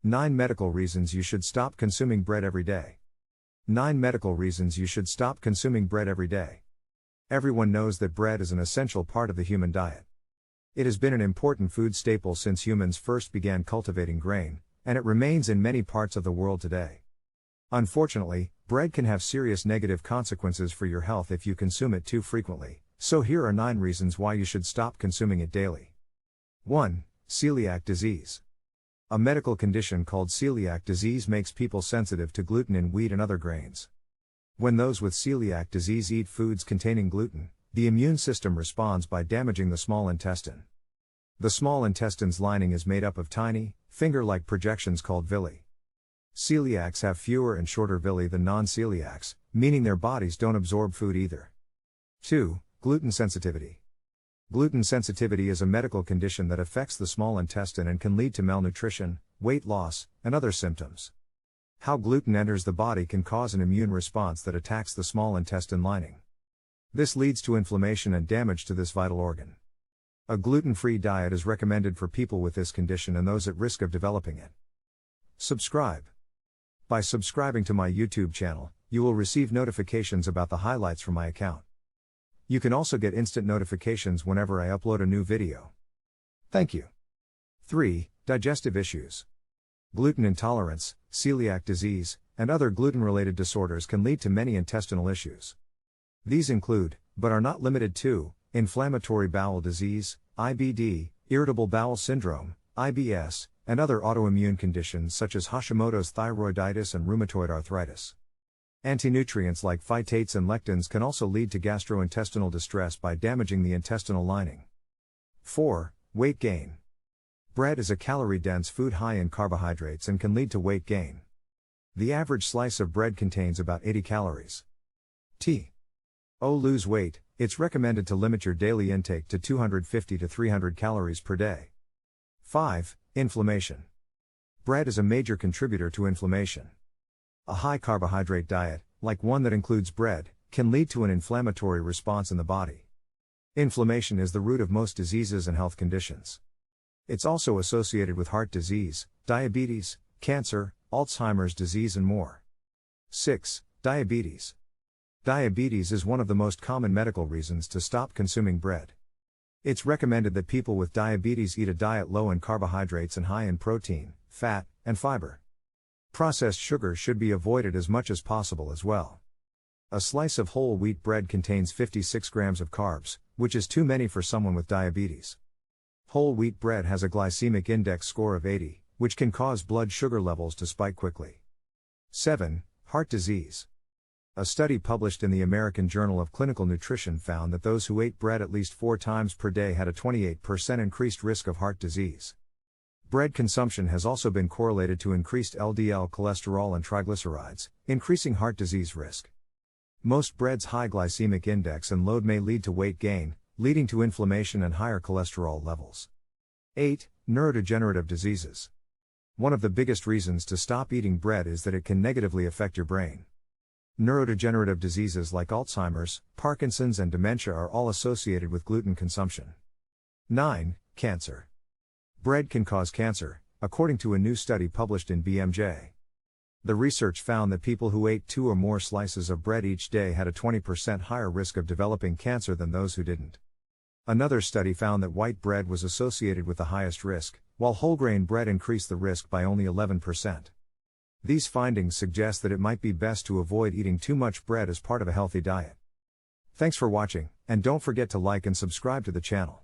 9 medical reasons you should stop consuming bread every day. 9 medical reasons you should stop consuming bread every day. Everyone knows that bread is an essential part of the human diet. It has been an important food staple since humans first began cultivating grain, and it remains in many parts of the world today. Unfortunately, bread can have serious negative consequences for your health if you consume it too frequently, so here are 9 reasons why you should stop consuming it daily. 1. Celiac disease. A medical condition called celiac disease makes people sensitive to gluten in wheat and other grains. When those with celiac disease eat foods containing gluten, the immune system responds by damaging the small intestine. The small intestine's lining is made up of tiny, finger-like projections called villi. Celiacs have fewer and shorter villi than non-celiacs, meaning their bodies don't absorb food either. 2. Gluten sensitivity. Gluten sensitivity is a medical condition that affects the small intestine and can lead to malnutrition, weight loss, and other symptoms. How gluten enters the body can cause an immune response that attacks the small intestine lining. This leads to inflammation and damage to this vital organ. A gluten-free diet is recommended for people with this condition and those at risk of developing it. Subscribe. By subscribing to my YouTube channel, you will receive notifications about the highlights from my account. You can also get instant notifications whenever I upload a new video. Thank you. 3. Digestive issues. Gluten intolerance, celiac disease, and other gluten-related disorders can lead to many intestinal issues. These include, but are not limited to, inflammatory bowel disease, IBD, irritable bowel syndrome, IBS, and other autoimmune conditions such as Hashimoto's thyroiditis and rheumatoid arthritis. Antinutrients like phytates and lectins can also lead to gastrointestinal distress by damaging the intestinal lining. 4. Weight gain. Bread is a calorie-dense food high in carbohydrates and can lead to weight gain. The average slice of bread contains about 80 calories. To lose weight, it's recommended to limit your daily intake to 250 to 300 calories per day. 5. Inflammation. Bread is a major contributor to inflammation. A high carbohydrate diet, like one that includes bread, can lead to an inflammatory response in the body. Inflammation is the root of most diseases and health conditions. It's also associated with heart disease, diabetes, cancer, Alzheimer's disease and more. 6. Diabetes. Diabetes is one of the most common medical reasons to stop consuming bread. It's recommended that people with diabetes eat a diet low in carbohydrates and high in protein, fat, and fiber. Processed sugars should be avoided as much as possible as well. A slice of whole wheat bread contains 56 grams of carbs, which is too many for someone with diabetes. Whole wheat bread has a glycemic index score of 80, which can cause blood sugar levels to spike quickly. 7. Heart disease. A study published in the American Journal of Clinical Nutrition found that those who ate bread at least 4 times per day had a 28% increased risk of heart disease. Bread consumption has also been correlated to increased LDL cholesterol and triglycerides, increasing heart disease risk. Most bread's high glycemic index and load may lead to weight gain, leading to inflammation and higher cholesterol levels. 8. Neurodegenerative diseases. One of the biggest reasons to stop eating bread is that it can negatively affect your brain. Neurodegenerative diseases like Alzheimer's, Parkinson's, and dementia are all associated with gluten consumption. 9. Cancer. Bread can cause cancer, according to a new study published in BMJ. The research found that people who ate 2 or more slices of bread each day had a 20% higher risk of developing cancer than those who didn't. Another study found that white bread was associated with the highest risk, while whole grain bread increased the risk by only 11%. These findings suggest that it might be best to avoid eating too much bread as part of a healthy diet. Thanks for watching, and don't forget to like and subscribe to the channel.